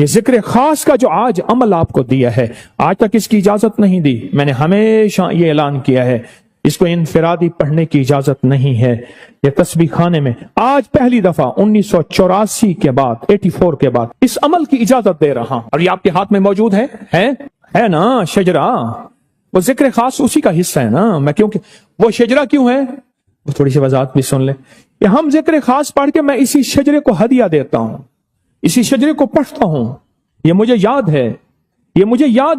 یہ ذکر خاص کا جو آج عمل آپ کو دیا ہے، آج تک اس کی اجازت نہیں دی. میں نے ہمیشہ یہ اعلان کیا ہے اس کو انفرادی پڑھنے کی اجازت نہیں ہے. یہ تسبیح خانے میں آج پہلی دفعہ 1984 کے بعد 84 کے بعد اس عمل کی اجازت دے رہا ہوں، اور یہ آپ کے ہاتھ میں موجود ہے نا شجرہ. وہ ذکر خاص اسی کا حصہ ہے نا. میں کیونکہ وہ شجرہ کیوں ہے وہ تھوڑی سی وضاحت بھی سن لیں. کہ ہم ذکر خاص پڑھ کے میں اسی شجرے کو ہدیہ دیتا ہوں، اسی شجرے کو پڑھتا ہوں. یہ مجھے یاد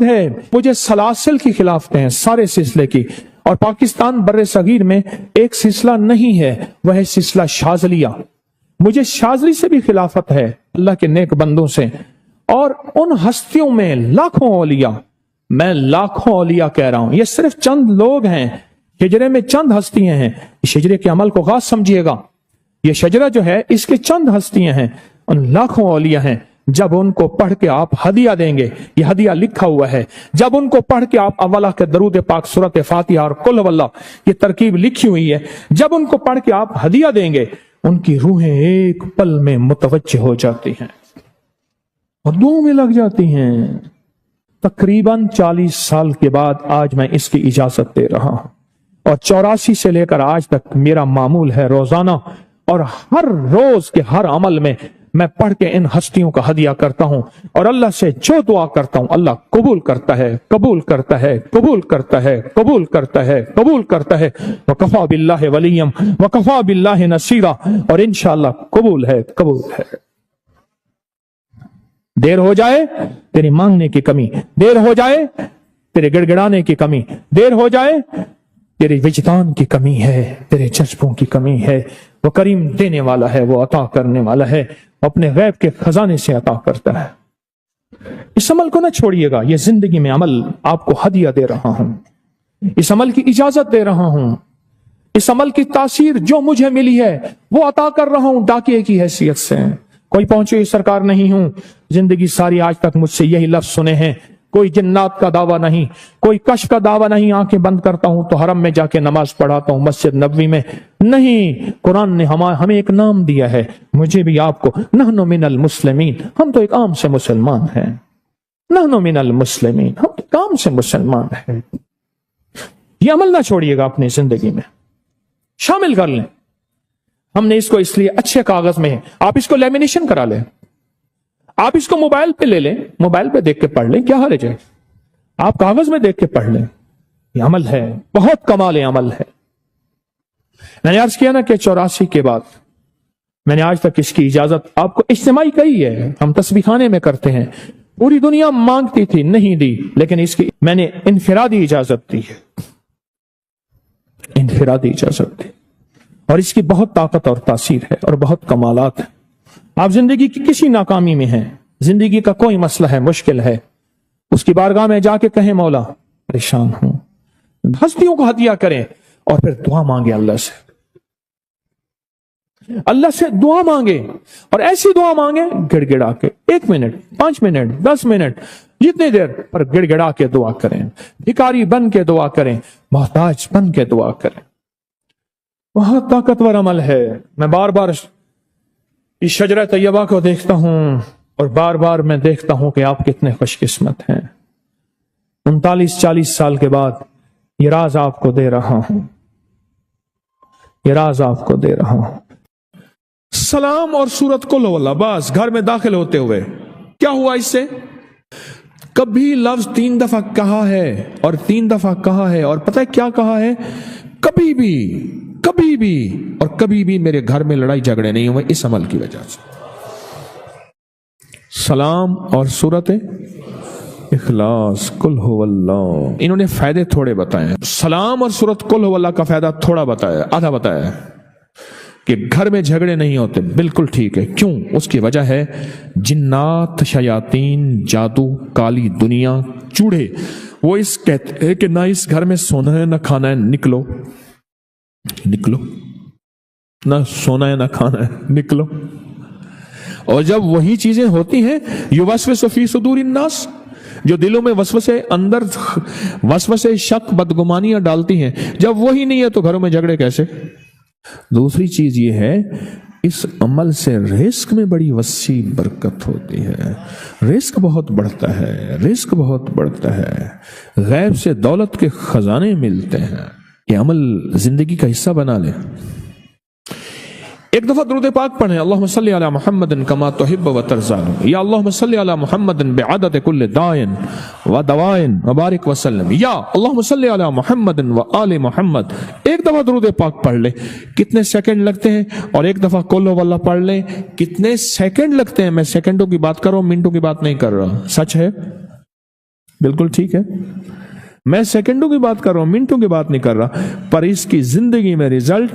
ہے مجھے سلاسل کی خلافت ہیں، سارے سلسلے کی. اور پاکستان بر صغیر میں ایک سلسلہ نہیں ہے، وہ ہے سلسلہ شاذلیہ. مجھے شاذلی سے بھی خلافت ہے، اللہ کے نیک بندوں سے. اور ان ہستیوں میں لاکھوں اولیاء، میں لاکھوں اولیاء کہہ رہا ہوں، یہ صرف چند لوگ ہیں. شجرے میں چند ہستیاں ہیں. شجرے کے عمل کو غور سمجھیے گا. یہ شجرہ جو ہے اس کے چند ہستیاں ہیں، ان لاکھوں اولیاء ہیں. جب ان کو پڑھ کے آپ ہدیہ دیں گے، یہ ہدیہ لکھا ہوا ہے، جب ان کو پڑھ کے آپ اولا کے درود پاک سورۃ فاتحہ اور قل واللہ یہ ترکیب لکھی ہوئی ہے، جب ان کو پڑھ کے آپ ہدیہ دیں گے، ان کی روحیں ایک پل میں متوجہ ہو جاتی ہیں اور دعاؤں میں لگ جاتی ہیں. تقریباً 40 سال کے بعد آج میں اس کی اجازت دے رہا ہوں، اور 84 سے لے کر آج تک میرا معمول ہے روزانہ اور ہر روز کے ہر عمل میں پڑھ کے ان ہستیوں کا ہدیہ کرتا ہوں. اور اللہ سے جو دعا کرتا ہوں اللہ قبول کرتا ہے، قبول کرتا ہے، قبول کرتا ہے، قبول کرتا ہے، قبول کرتا ہے. وکفا باللہ ولیم وکفا باللہ نصیرا. اور انشاءاللہ قبول ہے، قبول ہے. دیر ہو جائے تیری مانگنے کی کمی، دیر ہو جائے تیرے گڑگڑانے کی کمی، دیر ہو جائے تیرے وجدان کی کمی ہے، تیرے جذبوں کی کمی ہے. وہ کریم دینے والا ہے، وہ عطا کرنے والا ہے، وہ اپنے غیب کے خزانے سے عطا کرتا ہے. اس عمل کو نہ چھوڑیے گا. یہ زندگی میں عمل آپ کو ہدیہ دے رہا ہوں، اس عمل کی اجازت دے رہا ہوں. اس عمل کی تاثیر جو مجھے ملی ہے وہ عطا کر رہا ہوں ڈاکیے کی حیثیت سے. کوئی پہنچے سرکار نہیں ہوں. زندگی ساری آج تک مجھ سے یہی لفظ سنے ہیں. کوئی جنات کا دعویٰ نہیں، کوئی کشف کا دعویٰ نہیں. آنکھیں بند کرتا ہوں تو حرم میں جا کے نماز پڑھاتا ہوں، مسجد نبوی میں نہیں. قرآن نے ہمیں ایک نام دیا ہے، مجھے بھی آپ کو. نحن من المسلمین، ہم تو ایک عام سے مسلمان ہیں. نحن من المسلمین، ہم تو ایک عام سے مسلمان ہیں. یہ عمل نہ چھوڑیے گا اپنی زندگی میں، شامل کر لیں. ہم نے اس کو اس لیے اچھے کاغذ میں ہے، آپ اس کو لیمینیشن کرا لیں، آپ اس کو موبائل پہ لے لیں، موبائل پہ دیکھ کے پڑھ لیں، کیا حرج ہے. آپ کاغذ میں دیکھ کے پڑھ لیں. یہ عمل ہے، بہت کمال عمل ہے. میں نے عرض کیا نا کہ 84 کے بعد میں نے آج تک اس کی اجازت آپ کو اجتماعی کہی ہے. ہم تسبیح خانے میں کرتے ہیں، پوری دنیا مانگتی تھی نہیں دی، لیکن اس کی میں نے انفرادی اجازت دی ہے، انفرادی اجازت دی. اور اس کی بہت طاقت اور تاثیر ہے اور بہت کمالات ہیں. آپ زندگی کی کسی ناکامی میں ہیں، زندگی کا کوئی مسئلہ ہے، مشکل ہے، اس کی بارگاہ میں جا کے کہیں مولا پریشان ہوں. ہستیوں کو ہدیہ کریں اور پھر دعا مانگے اللہ سے. اللہ سے دعا مانگے اور ایسی دعا مانگے گڑ گڑا کے 1 منٹ 5 منٹ 10 منٹ جتنی دیر پر گڑ گڑا کے دعا کریں. بھکاری بن کے دعا کریں، محتاج بن کے دعا کریں. بہت طاقتور عمل ہے. میں بار بار اس شجرہ طیبہ کو دیکھتا ہوں اور بار بار میں دیکھتا ہوں کہ آپ کتنے خوش قسمت ہیں. 39-40 سال کے بعد یہ راز آپ کو دے رہا ہوں، یہ راز آپ کو دے رہا ہوں. سلام اور سورت قل واللہ بس گھر میں داخل ہوتے ہوئے کیا ہوا اس سے؟ کبھی لفظ 3 دفعہ کہا ہے اور 3 دفعہ کہا ہے، اور پتہ ہے کیا کہا ہے؟ کبھی بھی اور کبھی بھی میرے گھر میں لڑائی جھگڑے نہیں ہوئے اس عمل کی وجہ سے. سلام اور سورت اخلاص قل هو اللہ. انہوں نے فائدے تھوڑے بتائے ہیں. سلام اور سورت قل هو اللہ کا فائدہ تھوڑا بتایا، آدھا بتایا ہے کہ گھر میں جھگڑے نہیں ہوتے. بالکل ٹھیک ہے. کیوں؟ اس کی وجہ ہے جنات، شیاطین، جادو، کالی دنیا، چوڑے وہ اس کہتے ہیں کہ نہ اس گھر میں سونا ہے نہ کھانا ہے، نکلو نکلو، نہ سونا ہے نہ کھانا ہے، نکلو. اور جب وہی چیزیں ہوتی ہیں یوسوس فی صدور الناس، جو دلوں میں وسوسے، اندر وسوسے، شک، بدگمانیاں ڈالتی ہیں، جب وہی نہیں ہے تو گھروں میں جھگڑے کیسے؟ دوسری چیز یہ ہے اس عمل سے رزق میں بڑی وسیع برکت ہوتی ہے، رزق بہت بڑھتا ہے، رزق بہت بڑھتا ہے، غیب سے دولت کے خزانے ملتے ہیں۔ یہ عمل زندگی کا حصہ بنا لیں۔ ایک دفعہ درود پاک پڑھیں، اللہم صلی علی محمد کما تحب و ترضی، یا اللہم صلی علی محمد بعدد کل دائن و دوائن وبارک وسلم، یا اللہم صلی علی محمد و آل محمد۔ ایک دفعہ درود پاک پڑھ لیں، کتنے سیکنڈ لگتے ہیں؟ اور ایک دفعہ قل واللہ پڑھ لیں، کتنے سیکنڈ لگتے ہیں؟ میں سیکنڈوں کی بات کر رہا ہوں، منٹوں کی بات نہیں کر رہا۔ سچ ہے؟ بالکل ٹھیک ہے، میں سیکنڈوں کی بات کر رہا ہوں، منٹوں کی بات نہیں کر رہا۔ پر اس کی زندگی میں رزلٹ،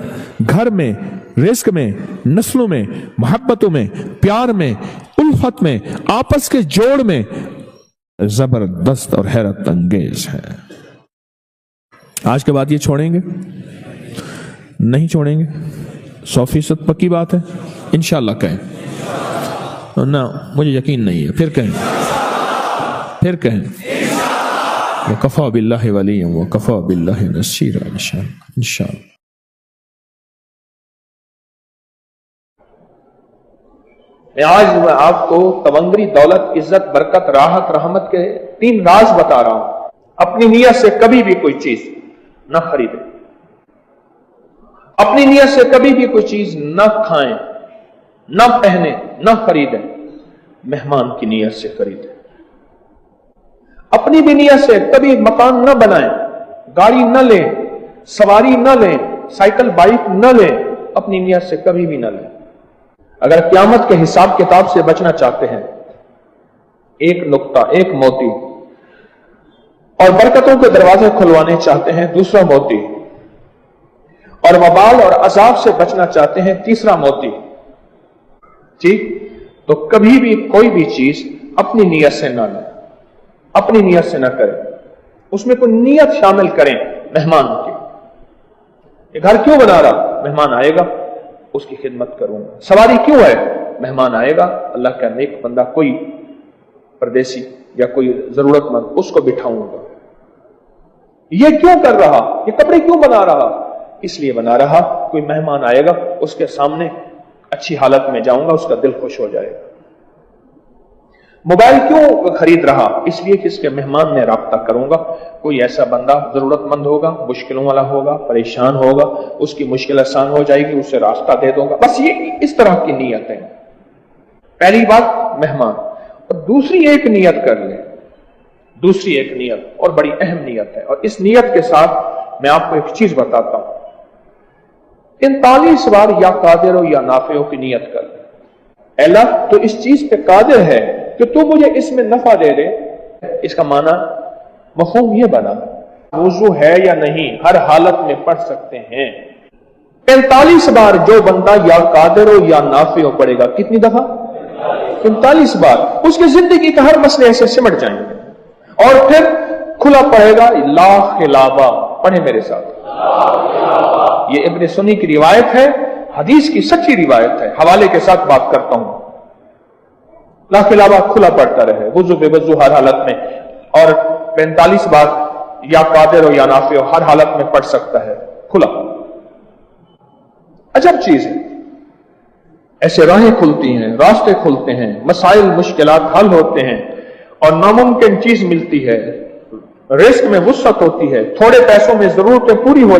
گھر میں، رزق میں، نسلوں میں، محبتوں میں، پیار میں، الفت میں، آپس کے جوڑ میں زبردست اور حیرت انگیز ہے۔ آج کے بعد یہ چھوڑیں گے؟ نہیں چھوڑیں گے؟ 100% پکی بات ہے؟ انشاءاللہ کہیں نہ، مجھے یقین نہیں ہے، پھر کہیں، پھر کہیں وَكَفَى بِاللَّهِ وَلِيًّا وَكَفَى بِاللَّهِ نَصِيرًا انشاءاللہ۔ میں آج آپ کو تونگری دولت، عزت، برکت، راحت، رحمت کے 3 راز بتا رہا ہوں۔ اپنی نیت سے کبھی بھی کوئی چیز نہ خریدیں، اپنی نیت سے کبھی بھی کوئی چیز نہ کھائیں، نہ پہنیں، نہ خریدیں، مہمان کی نیت سے خریدیں۔ اپنی بھی نیت سے کبھی مکان نہ بنائیں، گاڑی نہ لیں، سواری نہ لیں، سائیکل بائک نہ لیں، اپنی نیت سے کبھی بھی نہ لیں۔ اگر قیامت کے حساب کتاب سے بچنا چاہتے ہیں، ایک نقطہ، ایک موتی، اور برکتوں کے دروازے کھلوانے چاہتے ہیں، دوسرا موتی، اور وبال اور عذاب سے بچنا چاہتے ہیں، تیسرا موتی، ٹھیک؟ تو کبھی بھی کوئی بھی چیز اپنی نیت سے نہ لیں، اپنی نیت سے نہ کریں، اس میں کوئی نیت شامل کریں مہمان کی۔ یہ گھر کیوں بنا رہا؟ مہمان آئے گا، اس کی خدمت کروں گا۔ سواری کیوں ہے؟ مہمان آئے گا، اللہ کا نیک بندہ، کوئی پردیسی یا کوئی ضرورت مند، اس کو بٹھاؤں گا۔ یہ کیوں کر رہا؟ یہ کپڑے کیوں بنا رہا؟ اس لیے بنا رہا کوئی مہمان آئے گا، اس کے سامنے اچھی حالت میں جاؤں گا، اس کا دل خوش ہو جائے گا۔ موبائل کیوں خرید رہا؟ اس لیے کہ اس کے مہمان میں رابطہ کروں گا، کوئی ایسا بندہ ضرورت مند ہوگا، مشکلوں والا ہوگا، پریشان ہوگا، اس کی مشکل آسان ہو جائے گی، اسے راستہ دے دوں گا۔ بس یہ اس طرح کی نیت ہے۔ پہلی بات مہمان، اور دوسری ایک نیت کر لیں، دوسری ایک نیت، اور بڑی اہم نیت ہے، اور اس نیت کے ساتھ میں آپ کو ایک چیز بتاتا ہوں۔ 43 بار یا قادر ہو یا نافع ہو کی نیت کر لیں۔ اے اللہ تو اس چیز پہ قادر ہے کہ تو مجھے اس میں نفع دے دے۔ اس کا معنی مفہوم یہ بنا، وضو ہے یا نہیں، ہر حالت میں پڑھ سکتے ہیں۔ 45 بار جو بندہ یا قادر ہو یا نافع ہو پڑھے گا، کتنی دفعہ؟ 45 بار۔ اس کی زندگی کا ہر مسئلے ایسے سمٹ جائیں گے، اور پھر کھلا پڑھے گا لا خلابہ۔ پڑھیں میرے ساتھ، یہ ابن سنی کی روایت ہے، حدیث کی سچی روایت ہے، حوالے کے ساتھ بات کرتا ہوں۔ لا خلابہ کھلا پڑتا رہے، وضو بے وضو ہر حالت میں، اور 45 بار یا قادر ہو یا نافع ہو ہر حالت میں پڑھ سکتا ہے، کھلا۔ عجب چیز ہے، ایسے راہیں کھلتی ہیں، راستے کھلتے ہیں، مسائل مشکلات حل ہوتے ہیں، اور ناممکن چیز ملتی ہے، رزق میں وسعت ہوتی ہے، تھوڑے پیسوں میں ضرورتیں پوری ہو